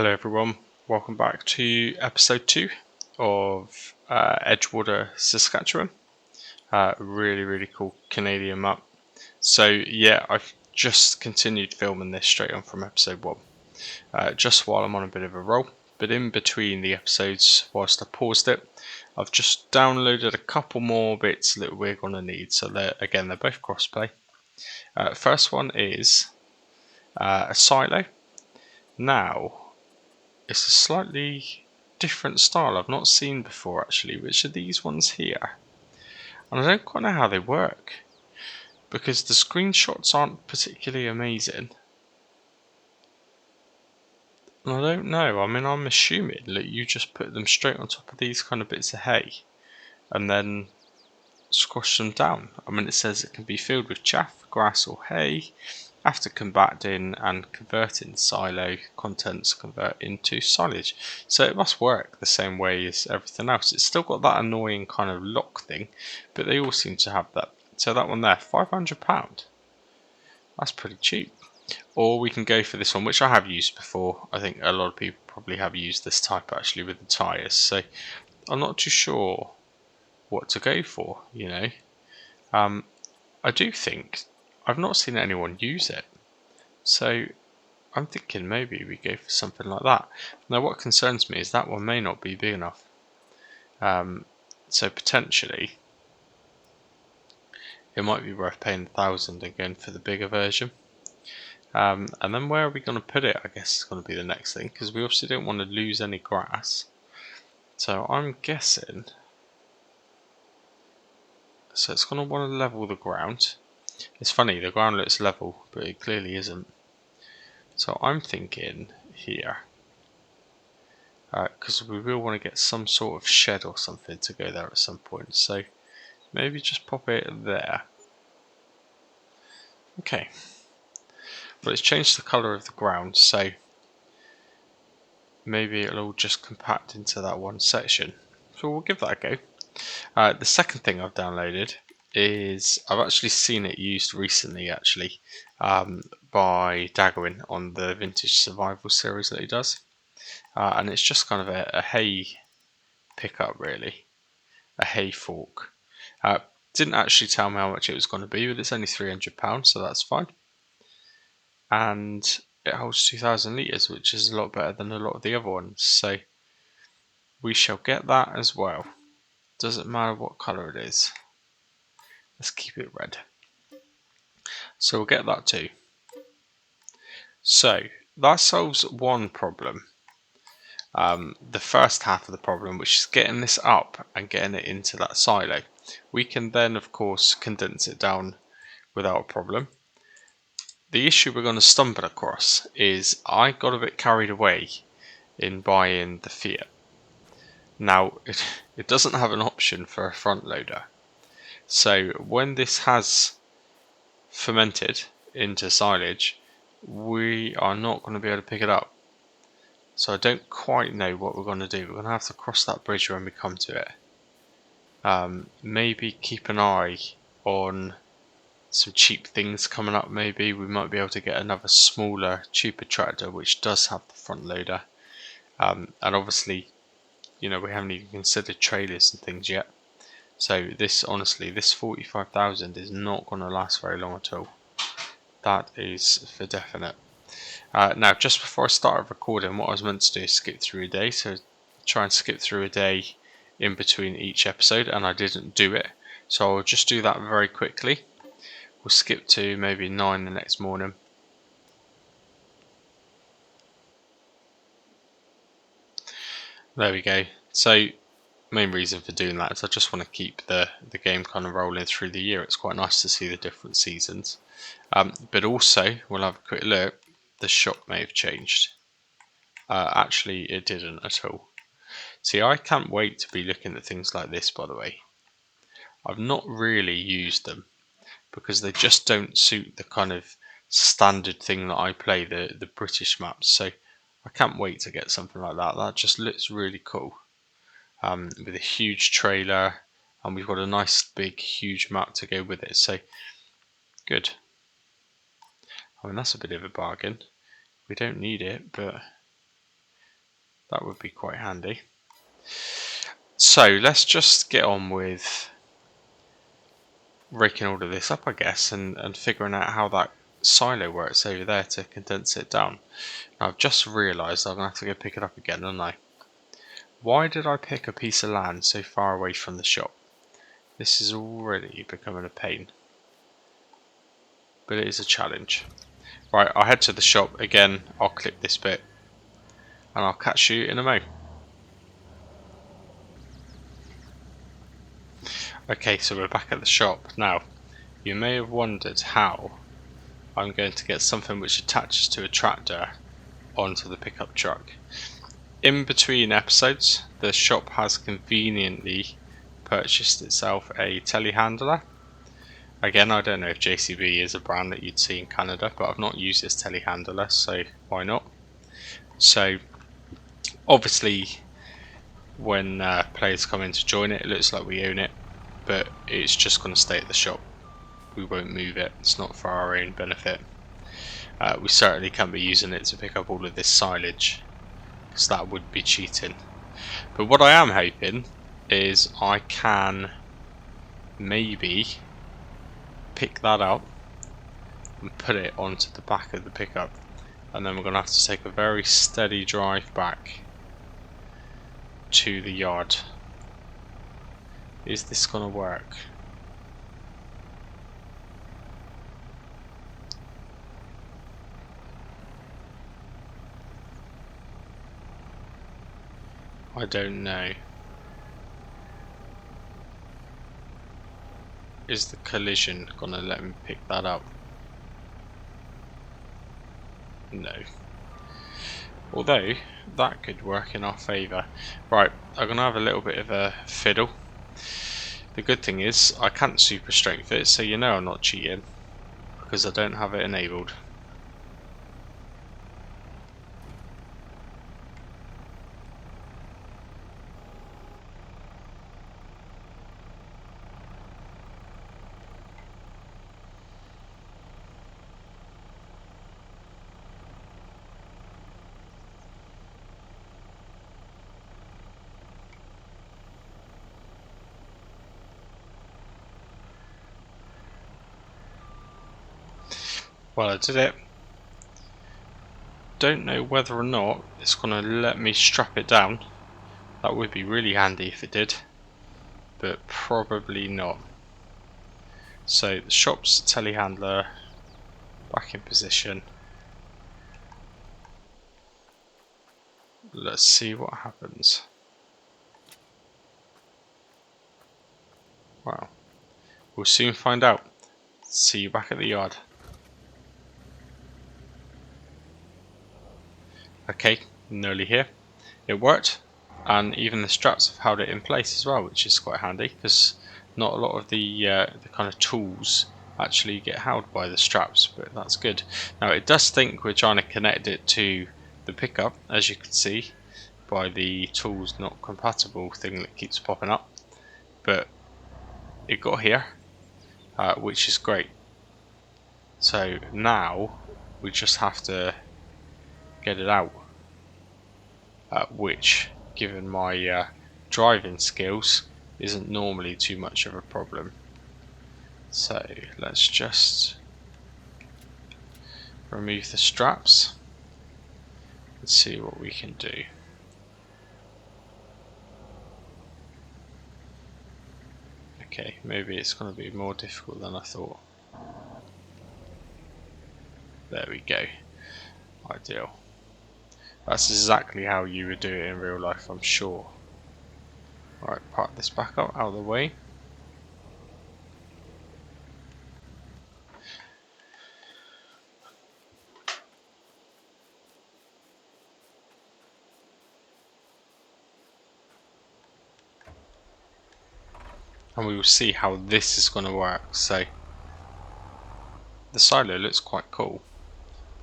Hello everyone, welcome back to episode 2 of Edgewater, Saskatchewan. Really cool Canadian map. So yeah, I've just continued filming this straight on from episode 1, just while I'm on a bit of a roll. But in between the episodes, whilst I paused it, I've just downloaded a couple more bits that we're going to need. So they're both crossplay. First one is a silo. Now, it's a slightly different style I've not seen before actually, which are these ones here. And I don't quite know how they work, because the screenshots aren't particularly amazing. And I don't know, I mean I'm assuming that you just put them straight on top of these kind of bits of hay, and then squash them down. I mean it says it can be filled with chaff, grass or hay. After compacting and converting, silo contents convert into silage. So it must work the same way as everything else. It's still got that annoying kind of lock thing, but they all seem to have that. So that one there, £500. That's pretty cheap. Or we can go for this one, which I have used before. I think a lot of people probably have used this type actually with the tyres. So I'm not too sure what to go for, you know. I do think I've not seen anyone use it, so I'm thinking maybe we go for something like that. Now what concerns me is that one may not be big enough, so potentially it might be worth paying 1,000 again for the bigger version. And then where are we going to put it? I guess it's going to be the next thing, because we obviously don't want to lose any grass. So I'm guessing, so it's going to want to level the ground. It's funny, the ground looks level, but it clearly isn't. So I'm thinking here, because we will want to get some sort of shed or something to go there at some point. So maybe just pop it there. Okay. Well, it's changed the colour of the ground, so maybe it'll all just compact into that one section. So we'll give that a go. The second thing I've downloaded is, I've actually seen it used recently actually, by Dagwin on the Vintage Survival series that he does. And it's just kind of a hay pickup really, a hay fork. Didn't actually tell me how much it was going to be, but it's only £300, so that's fine. And it holds 2,000 litres, which is a lot better than a lot of the other ones, so we shall get that as well. Doesn't matter what colour it is. Let's keep it red. So we'll get that too. So that solves one problem. The first half of the problem, which is getting this up and getting it into that silo. We can then of course condense it down without a problem. The issue we're going to stumble across is I got a bit carried away in buying the Fiat. Now it doesn't have an option for a front loader. So when this has fermented into silage, we are not going to be able to pick it up. So I don't quite know what we're going to do. We're going to have to cross that bridge when we come to it. Maybe keep an eye on some cheap things coming up. Maybe we might be able to get another smaller, cheaper tractor which does have the front loader. And obviously, you know, we haven't even considered trailers and things yet. So this, honestly, this 45,000 is not going to last very long at all. That is for definite. Now, just before I started recording, what I was meant to do is skip through a day. So try and skip through a day in between each episode, and I didn't do it. So I'll just do that very quickly. We'll skip to maybe 9 the next morning. There we go. So main reason for doing that is I just want to keep the game kind of rolling through the year. It's quite nice to see the different seasons. But also, we'll have a quick look. The shop may have changed. Actually, it didn't at all. See, I can't wait to be looking at things like this, by the way. I've not really used them because they just don't suit the kind of standard thing that I play, the British maps. So I can't wait to get something like that. That just looks really cool. With a huge trailer, and we've got a nice big huge map to go with it. So good. I mean, that's a bit of a bargain. We don't need it, but That would be quite handy. So let's just get on with raking all of this up, I guess, and figuring out how that silo works over there to condense it down. Now, I've just realised I'm going to have to go pick it up again, aren't I? Why did I pick a piece of land so far away from the shop? This is already becoming a pain. But it is a challenge. Right, I'll head to the shop again, I'll clip this bit, and I'll catch you in a mo. Okay, so we're back at the shop. Now, you may have wondered how I'm going to get something which attaches to a tractor onto the pickup truck. In between episodes, the shop has conveniently purchased itself a telehandler. Again, I don't know if JCB is a brand that you'd see in Canada, but I've not used this telehandler, so why not? So, obviously, when players come in to join it, it looks like we own it, but it's just going to stay at the shop. We won't move it, it's not for our own benefit. We certainly can't be using it to pick up all of this silage, because that would be cheating. But what I am hoping is I can maybe pick that up and put it onto the back of the pickup, and then we're going to have to take a very steady drive back to the yard. Is this going to work? I don't know. Is the collision going to let me pick that up? No. Although, that could work in our favour. Right, I'm going to have a little bit of a fiddle. The good thing is, I can't super strength it, so you know I'm not cheating, because I don't have it enabled. Well, I did it. Don't know whether or not it's going to let me strap it down. That would be really handy if it did, but probably not. So the shop's telehandler back in position. Let's see what happens. Well, we'll soon find out. See you back at the yard. Okay, nearly here. It worked, and even the straps have held it in place as well, which is quite handy because not a lot of the kind of tools actually get held by the straps, but that's good. Now it does think we're trying to connect it to the pickup, as you can see by the tools not compatible thing that keeps popping up, but it got here, which is great. So now we just have to get it out, which, given my driving skills, isn't normally too much of a problem. So let's just remove the straps and see what we can do. Okay, maybe it's going to be more difficult than I thought. There we go. Ideal. That's exactly how you would do it in real life, I'm sure. Alright, park this back up out of the way. And we will see how this is going to work. So the silo looks quite cool.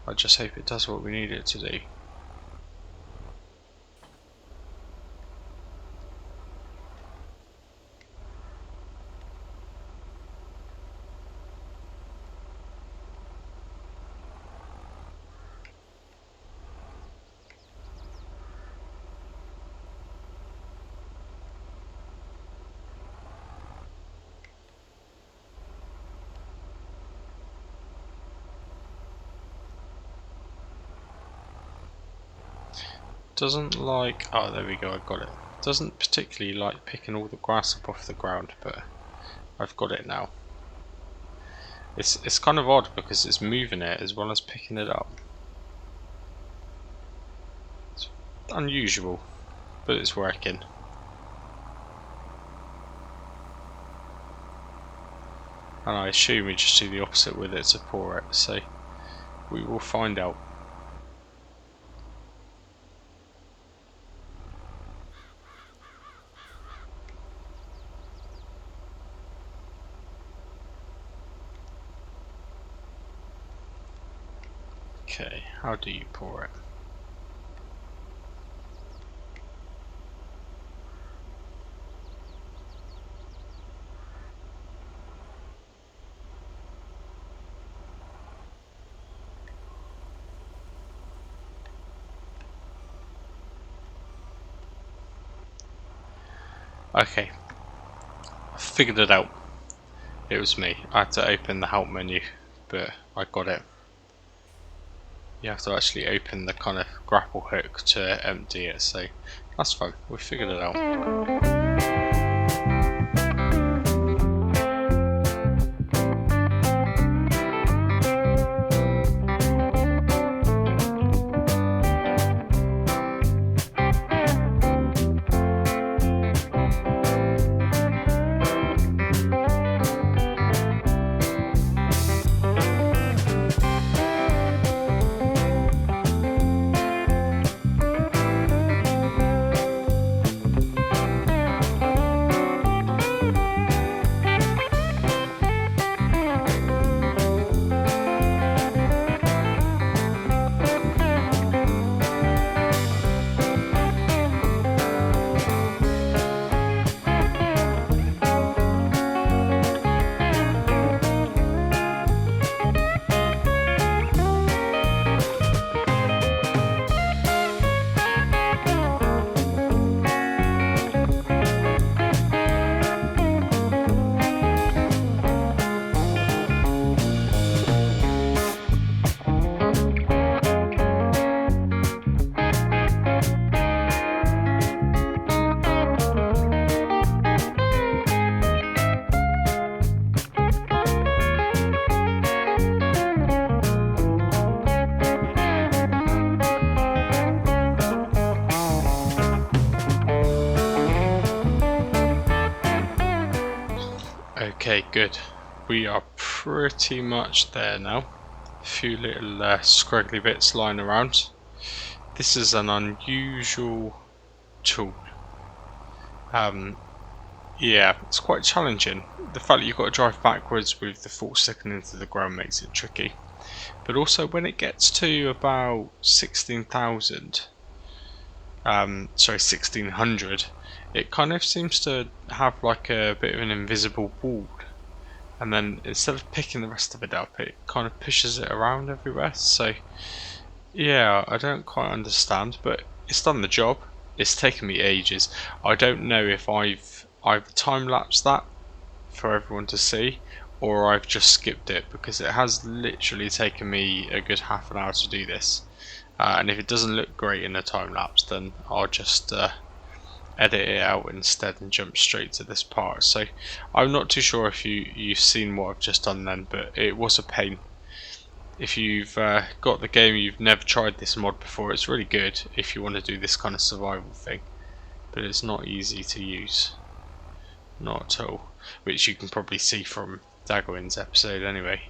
I just hope it does what we need it to do. doesn't like, oh there we go, I got it. Doesn't particularly like picking all the grass up off the ground, but I've got it now. It's kind of odd because it's moving it as well as picking it up. It's unusual, but it's working. And I assume we just do the opposite with it to pour it, so we will find out. Okay, how do you pour it? Okay, I figured it out. It was me. I had to open the help menu, but I got it. You have to actually open the kind of grapple hook to empty it, so that's fine. We figured it out. Okay, good. We are pretty much there now. A few little scraggly bits lying around. This is an unusual tool. Yeah, it's quite challenging. The fact that you've got to drive backwards with the fork sticking into the ground makes it tricky. But also when it gets to about 16,000, sorry, 1600, it kind of seems to have like a bit of an invisible wall. And then instead of picking the rest of it up, it kind of pushes it around everywhere. So yeah, I don't quite understand, but it's done the job. It's taken me ages. I don't know if I've either time-lapsed that for everyone to see, or I've just skipped it, because it has literally taken me a good half an hour to do this. And if it doesn't look great in a time-lapse, then I'll just edit it out instead and jump straight to this part. So I'm not too sure if you've seen what I've just done then, but it was a pain. If you've got the game, you've never tried this mod before, it's really good if you want to do this kind of survival thing, but it's not easy to use, not at all, which you can probably see from Daggerwin's episode anyway.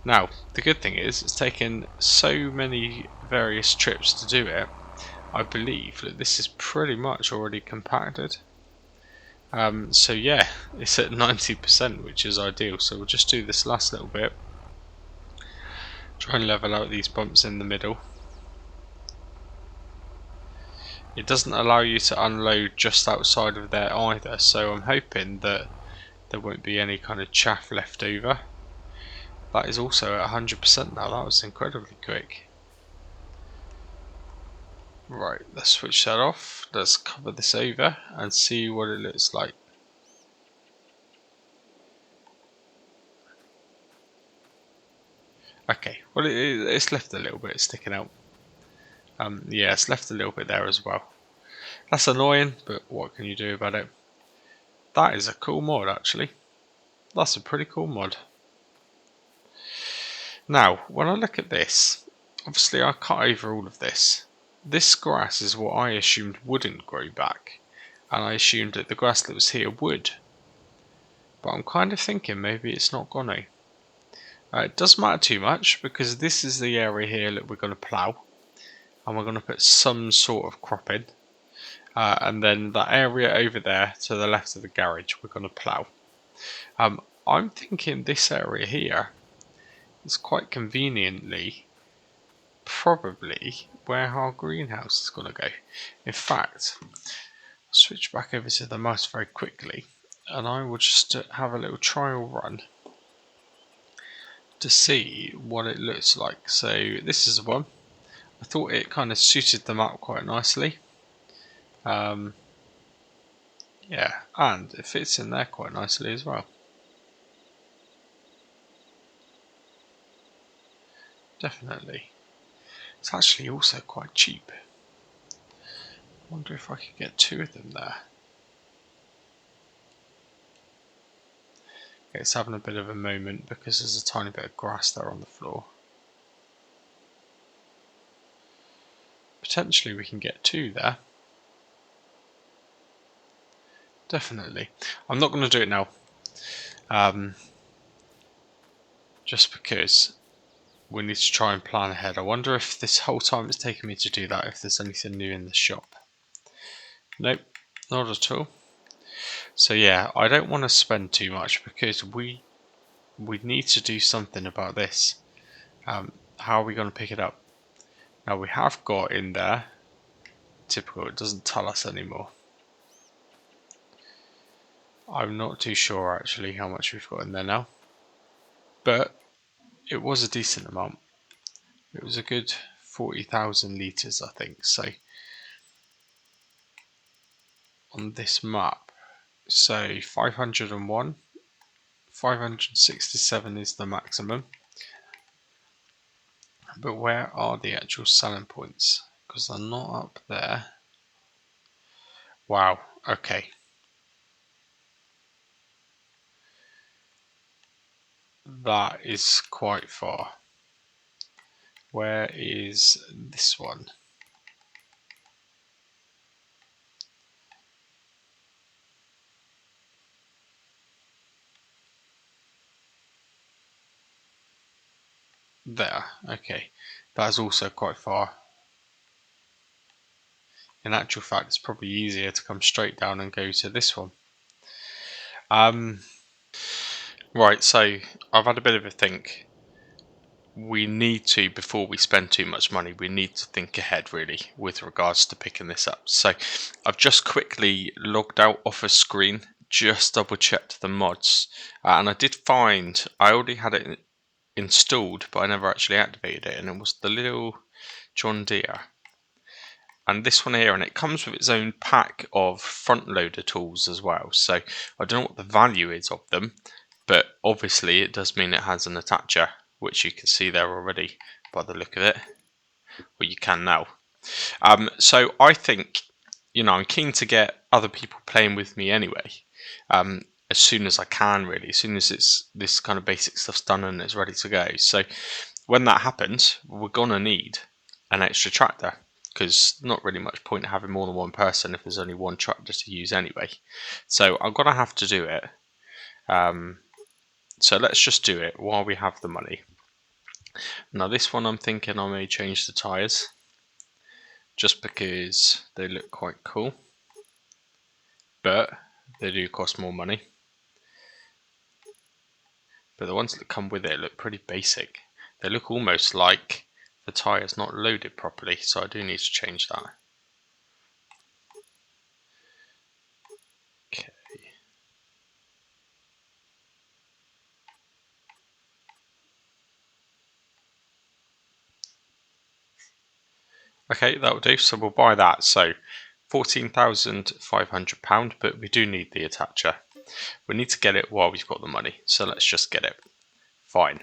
Now the good thing is it's taken so many various trips to do it. I believe that this is pretty much already compacted. So yeah, it's at 90%, which is ideal. So we'll just do this last little bit. Try and level out these bumps in the middle. It doesn't allow you to unload just outside of there either, so I'm hoping that there won't be any kind of chaff left over. That is also at 100% now. That was incredibly quick. Right, let's switch that off. Let's cover this over and see what it looks like. Okay, well it's left a little bit sticking out. Yeah, it's left a little bit there as well. That's annoying, but what can you do about it? That is a cool mod, actually. That's a pretty cool mod. Now, when I look at this, obviously I cut over all of this. This grass is what I assumed wouldn't grow back, and I assumed that the grass that was here would. But I'm kind of thinking maybe it's not gonna. It doesn't matter too much, because this is the area here that we're going to plough, and we're going to put some sort of crop in. And then that area over there to the left of the garage we're going to plough. I'm thinking this area here is quite conveniently probably where our greenhouse is going to go. In fact, I'll switch back over to the mouse very quickly, and I will just have a little trial run to see what it looks like. So this is the one. I thought it kind of suited them up quite nicely. Yeah, and it fits in there quite nicely as well. Definitely. It's actually also quite cheap. I wonder if I could get 2 of them there. Okay, it's having a bit of a moment because there's a tiny bit of grass there on the floor. Potentially we can get 2 there. Definitely. I'm not going to do it now. Just because we need to try and plan ahead. I wonder if this whole time it's taken me to do that, if there's anything new in the shop. Nope, not at all. So yeah, I don't want to spend too much because we need to do something about this. How are we going to pick it up? Now we have got in there, typical, it doesn't tell us anymore. I'm not too sure actually how much we've got in there now, but it was a decent amount. It was a good 40,000 litres I think. So on this map, so 501, 567 is the maximum. But where are the actual selling points? Because they're not up there. Wow, okay. That is quite far. Where is this one? There, okay. That is also quite far. In actual fact, it's probably easier to come straight down and go to this one. Right, so I've had a bit of a think. We need to, before we spend too much money, we need to think ahead really with regards to picking this up. So I've just quickly logged out off a screen, just double checked the mods, and I did find I already had it installed, but I never actually activated it, and it was the little John Deere. And this one here, and it comes with its own pack of front loader tools as well. So I don't know what the value is of them, but obviously it does mean it has an attacher, which you can see there already by the look of it. Well, you can now. So I think, I'm keen to get other people playing with me anyway. As soon as I can, really, as soon as this kind of basic stuff's done and it's ready to go. So when that happens, we're gonna need an extra tractor, because not really much point having more than one person if there's only one tractor to use anyway. So I'm gonna have to do it. So let's just do it while we have the money. Now this one I'm thinking I may change the tyres, just because they look quite cool, but they do cost more money. But the ones that come with it look pretty basic. They look almost like the tyre's not loaded properly, so I do need to change that. Okay. Okay, that will do. So we'll buy that. So £14,500, but we do need the attacher. We need to get it while we've got the money, so let's just get it. Fine.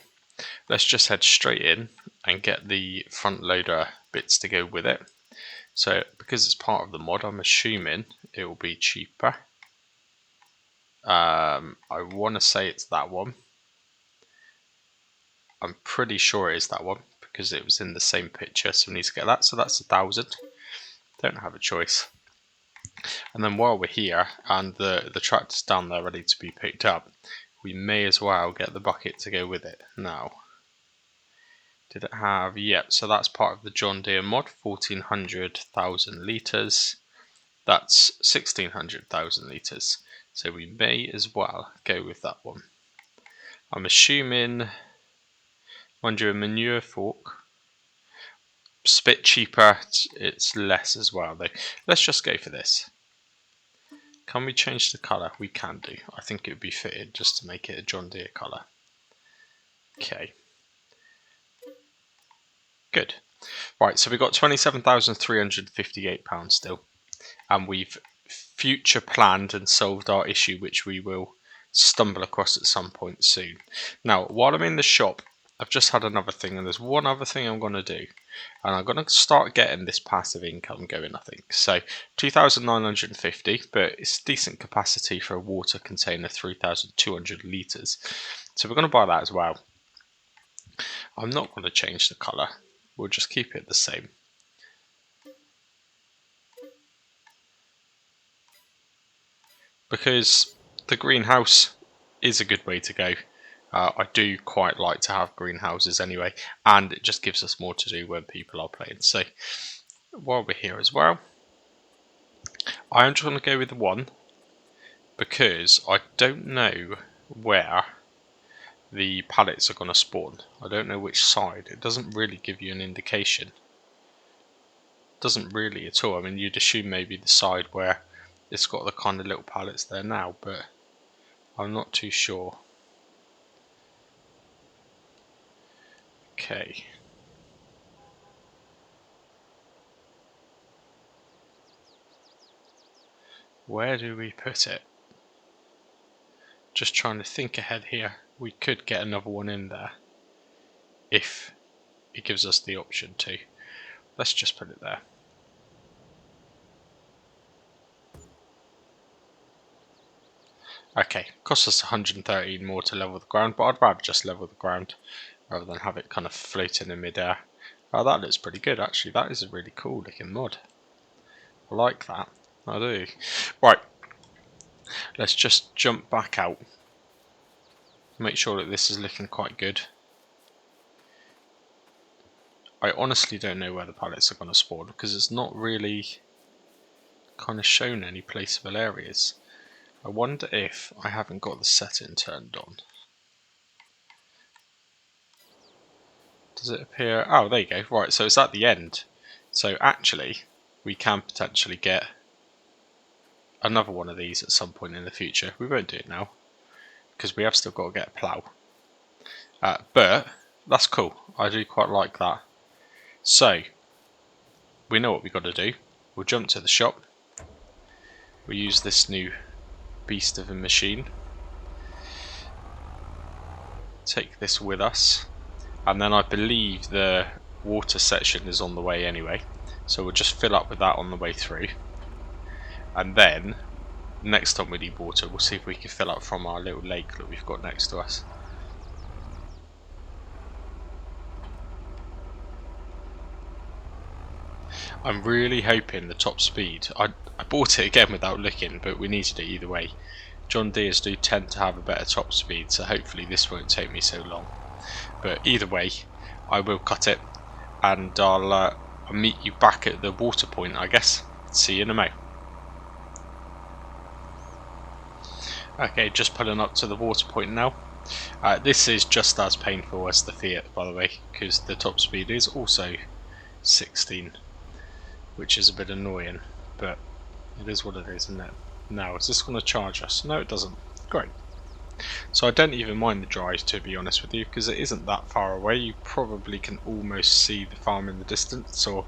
let's just head straight in and get the front loader bits to go with it. So because it's part of the mod, I'm assuming it will be cheaper. I want to say it's that one. I'm pretty sure it is that one because it was in the same picture, so we need to get that. So that's 1,000. Don't have a choice. And then while we're here and the tractor's down there ready to be picked up, we may as well get the bucket to go with it. Now, did it have? Yep, so that's part of the John Deere mod, 1,400,000 litres. That's 1,600,000 litres. So we may as well go with that one. I'm assuming, mind you, a manure fork. It's a bit cheaper, it's less as well though. Let's just go for this. Can we change the colour? We can do. I think it would be fitted just to make it a John Deere colour. Okay. Good. Right, so we've got £27,358 still. And we've future planned and solved our issue, which we will stumble across at some point soon. Now, while I'm in the shop, I've just had another thing, and there's one other thing I'm going to do. And I'm going to start getting this passive income going, I think. So, 2,950, but it's decent capacity for a water container, 3,200 litres. So we're going to buy that as well. I'm not going to change the colour. We'll just keep it the same. Because the greenhouse is a good way to go. I do quite like to have greenhouses anyway, and it just gives us more to do when people are playing. So while we're here as well, I'm just going to go with the 1 because I don't know where the pallets are going to spawn. I don't know which side. It doesn't really give you an indication. Doesn't really at all. I mean, you'd assume maybe the side where it's got the kind of little pallets there now, but I'm not too sure. Okay. Where do we put it? Just trying to think ahead here. We could get another one in there if it gives us the option to. Let's just put it there. Okay, costs us 113 more to level the ground, but I'd rather just level the ground rather than have it kind of floating in midair. Oh, that looks pretty good actually. That is a really cool looking mod. I like that. I do. Right, let's just jump back out. Make sure that this is looking quite good. I honestly don't know where the pallets are going to spawn because it's not really kind of shown any placeable areas. I wonder if I haven't got the setting turned on. Does it appear? Oh, there you go. Right, so it's at the end. So actually, we can potentially get another one of these at some point in the future. We won't do it now because we have still got to get a plough. But that's cool. I do quite like that. So we know what we've got to do. We'll jump to the shop. We'll use this new beast of a machine. Take this with us. And then I believe the water section is on the way anyway. So we'll just fill up with that on the way through. And then, next time we need water, we'll see if we can fill up from our little lake that we've got next to us. I'm really hoping the top speed. I bought it again without looking, but we needed it either way. John Deere's do tend to have a better top speed, so hopefully this won't take me so long. But either way, I will cut it, and I'll meet you back at the water point, I guess. See you in a mo. Okay, just pulling up to the water point now. This is just as painful as the Fiat, by the way, because the top speed is also 16, which is a bit annoying, but it is what it is, isn't it? Now, is this going to charge us? No, it doesn't. Great. So I don't even mind the drive, to be honest with you, because it isn't that far away. You probably can almost see the farm in the distance, or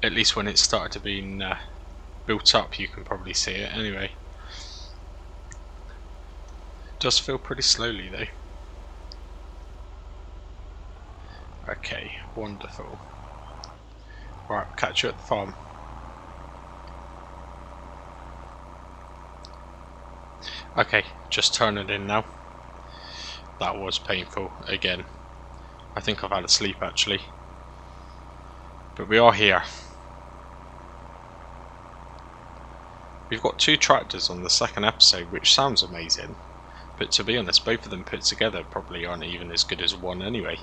at least when it's started to be built up, you can probably see it anyway. It does feel pretty slowly though. Okay, wonderful. Right, catch you at the farm. Okay, just turn it in now. That was painful again. I think I've had a sleep actually. But we are here. We've got 2 tractors on the second episode, which sounds amazing. But to be honest, both of them put together probably aren't even as good as one anyway.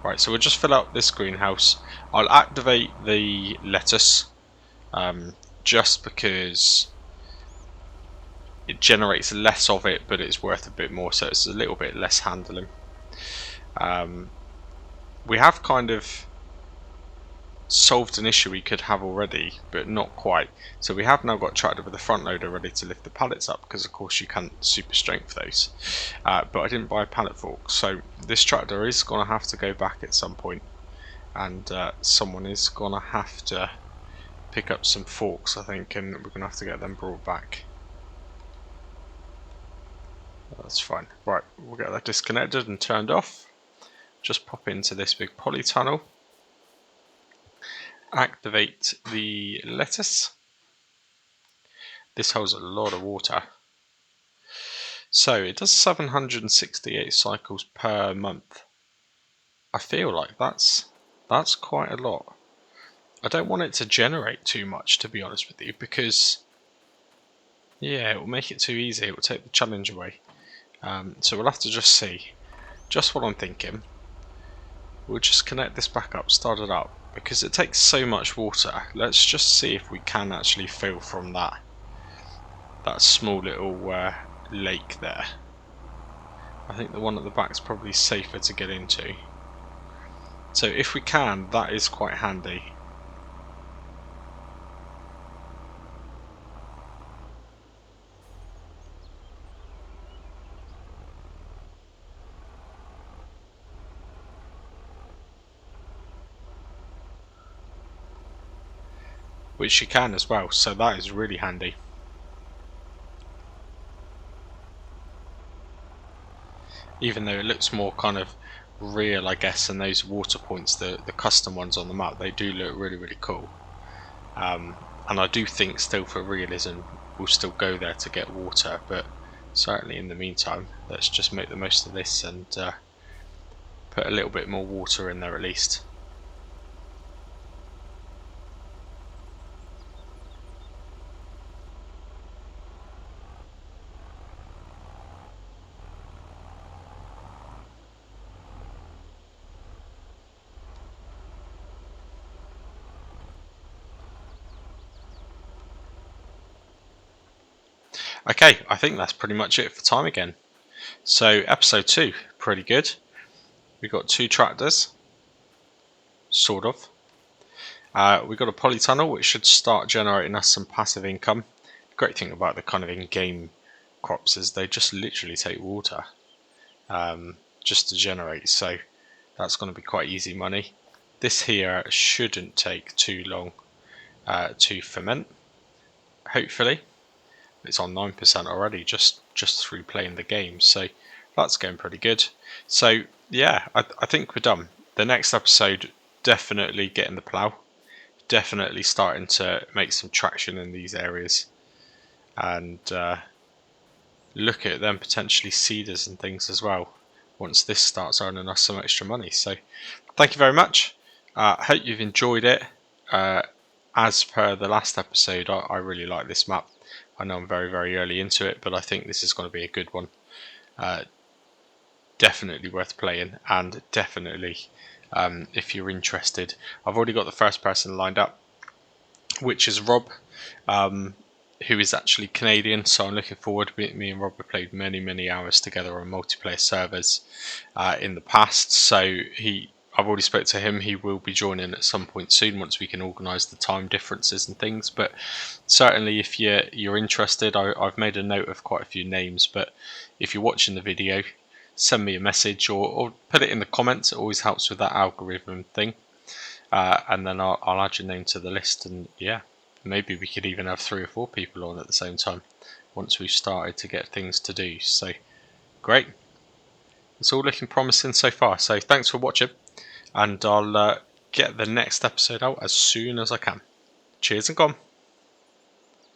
Right, so we'll just fill out this greenhouse. I'll activate the lettuce, just because it generates less of it, but it's worth a bit more, so it's a little bit less handling. We have kind of solved an issue we could have already, but not quite. So we have now got a tractor with a front loader ready to lift the pallets up, because of course you can't super strength those. But I didn't buy a pallet fork, so this tractor is going to have to go back at some point, and someone is going to have to pick up some forks, I think, and we're going to have to get them brought back. That's fine. Right, we'll get that disconnected and turned off. Just pop into this big polytunnel. Activate the lettuce. This holds a lot of water. So it does 768 cycles per month. I feel like that's quite a lot. I don't want it to generate too much, to be honest with you, because yeah, it will make it too easy. It will take the challenge away. So we'll have to just see. Just what I'm thinking. We'll just connect this back up, start it up, because it takes so much water. Let's just see if we can actually fill from that small little lake there. I think the one at the back is probably safer to get into. So if we can, that is quite handy. Which you can as well, so that is really handy. Even though it looks more kind of real, I guess, than those water points, the custom ones on the map, they do look really, really cool. And I do think still for realism, we'll still go there to get water, but certainly in the meantime, let's just make the most of this and put a little bit more water in there at least. Okay, I think that's pretty much it for time again. So episode 2, pretty good. We got 2 tractors, sort of. We got a polytunnel which should start generating us some passive income. The great thing about the kind of in-game crops is they just literally take water just to generate, so that's going to be quite easy money. This here shouldn't take too long to ferment, hopefully. It's on 9% already just through playing the game, so that's going pretty good. So yeah, I think we're done. The next episode, definitely getting the plough, definitely starting to make some traction in these areas, and look at them potentially seeders and things as well once this starts earning us some extra money. So thank you very much. Hope you've enjoyed it. As per the last episode, I really like this map. I know I'm very, very early into it, but I think this is going to be a good one. Definitely worth playing, and definitely, if you're interested, I've already got the first person lined up, which is Rob, who is actually Canadian, so I'm looking forward. Me and Rob have played many, many hours together on multiplayer servers in the past, so I've already spoke to him. He will be joining at some point soon once we can organise the time differences and things. But certainly, if you're interested, I've made a note of quite a few names. But if you're watching the video, send me a message or put it in the comments. It always helps with that algorithm thing. And then I'll add your name to the list. And yeah, maybe we could even have 3 or 4 people on at the same time. once we've started to get things to do. So great, it's all looking promising so far. So thanks for watching, and I'll get the next episode out as soon as I can. Cheers and gone.